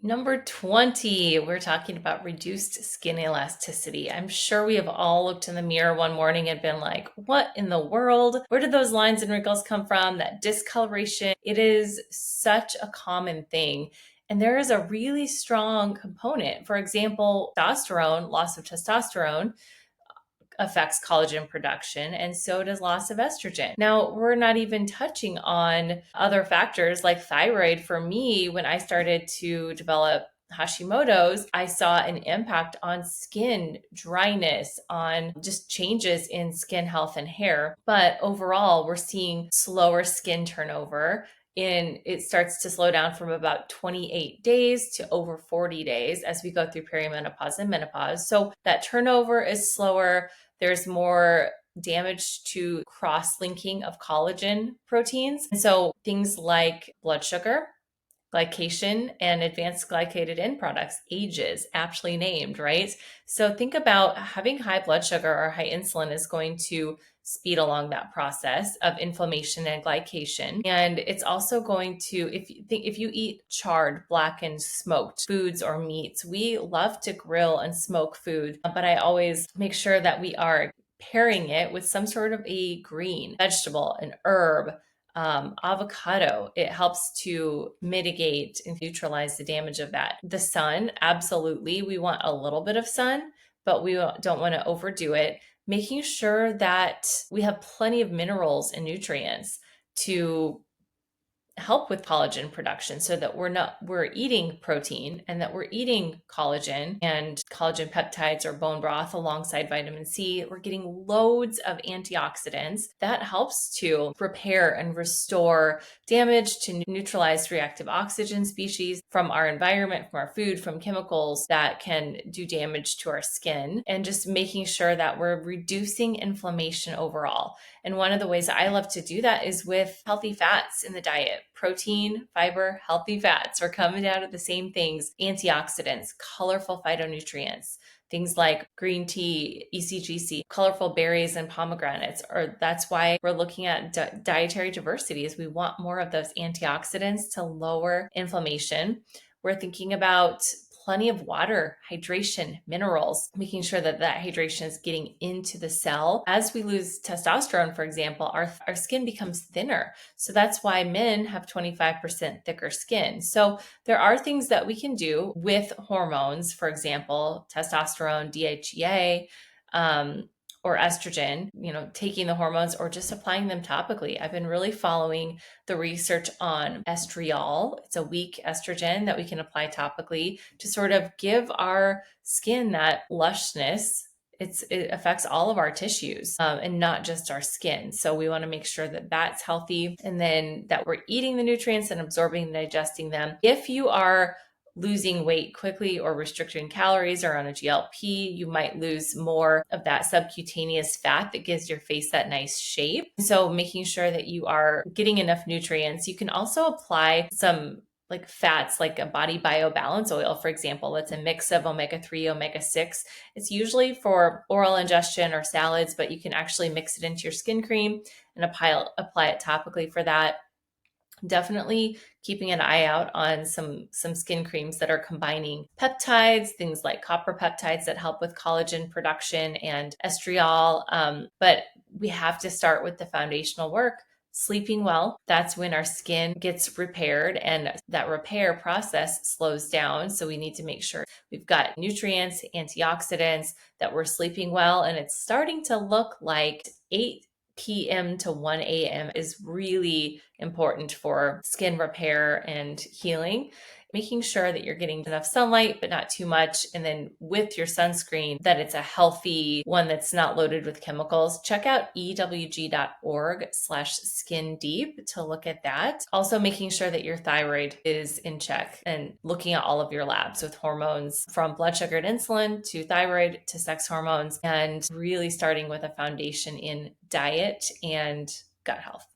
Number 20, we're talking about reduced skin elasticity. I'm sure we have all looked in the mirror one morning and been like, what in the world? Where did those lines and wrinkles come from? That discoloration. It is such a common thing. And there is a really strong component. For example, testosterone, loss of testosterone affects collagen production, and so does loss of estrogen. Now, we're not even touching on other factors like thyroid. For me, when I started to develop Hashimoto's, I saw an impact on skin dryness, on just changes in skin health and hair. But overall, we're seeing slower skin turnover. It starts to slow down from about 28 days to over 40 days as we go through perimenopause and menopause. So that turnover is slower. There's more damage to cross-linking of collagen proteins. And so things like blood sugar, glycation, and advanced glycated end products, AGEs, aptly named, right? So think about having high blood sugar or high insulin is going to speed along that process of inflammation and glycation. And it's also going to, if you eat charred, blackened, smoked foods or meats, we love to grill and smoke food, but I always make sure that we are pairing it with some sort of a green vegetable, an herb, avocado. It helps to mitigate and neutralize the damage of that. The sun, absolutely. We want a little bit of sun, but we don't want to overdo it. Making sure that we have plenty of minerals and nutrients to help with collagen production so that we're eating protein and that we're eating collagen and collagen peptides or bone broth alongside vitamin C. We're getting loads of antioxidants that helps to repair and restore damage, to neutralize reactive oxygen species from our environment, from our food, from chemicals that can do damage to our skin, and just making sure that we're reducing inflammation overall. And one of the ways I love to do that is with healthy fats in the diet. Protein, fiber, healthy fats. We're coming out of the same things. Antioxidants, colorful phytonutrients, things like green tea, ECGC, colorful berries and pomegranates. Or that's why we're looking at dietary diversity, is we want more of those antioxidants to lower inflammation. We're thinking about plenty of water, hydration, minerals, making sure that hydration is getting into the cell. As we lose testosterone, for example, our skin becomes thinner. So that's why men have 25% thicker skin. So there are things that we can do with hormones, for example, testosterone, DHEA, or estrogen, taking the hormones or just applying them topically. I've been really following the research on estriol. It's a weak estrogen that we can apply topically to sort of give our skin that lushness. It affects all of our tissues and not just our skin. So we want to make sure that that's healthy, and then that we're eating the nutrients and absorbing and digesting them. If you are losing weight quickly or restricting calories or on a GLP, you might lose more of that subcutaneous fat that gives your face that nice shape. So making sure that you are getting enough nutrients. You can also apply some like fats, like a body biobalance oil, for example. It's a mix of omega-3, omega-6. It's usually for oral ingestion or salads, but you can actually mix it into your skin cream and apply it topically for that. Definitely keeping an eye out on some skin creams that are combining peptides, things like copper peptides that help with collagen production and estriol. But we have to start with the foundational work. Sleeping well, that's when our skin gets repaired and that repair process slows down. So we need to make sure we've got nutrients, antioxidants, that we're sleeping well. And it's starting to look like 8 p.m. to 1 a.m. is really important for skin repair and healing. Making sure that you're getting enough sunlight, but not too much. And then with your sunscreen, that it's a healthy one that's not loaded with chemicals. Check out ewg.org/skin deep to look at that. Also making sure that your thyroid is in check and looking at all of your labs with hormones, from blood sugar and insulin to thyroid to sex hormones, and really starting with a foundation in diet and gut health.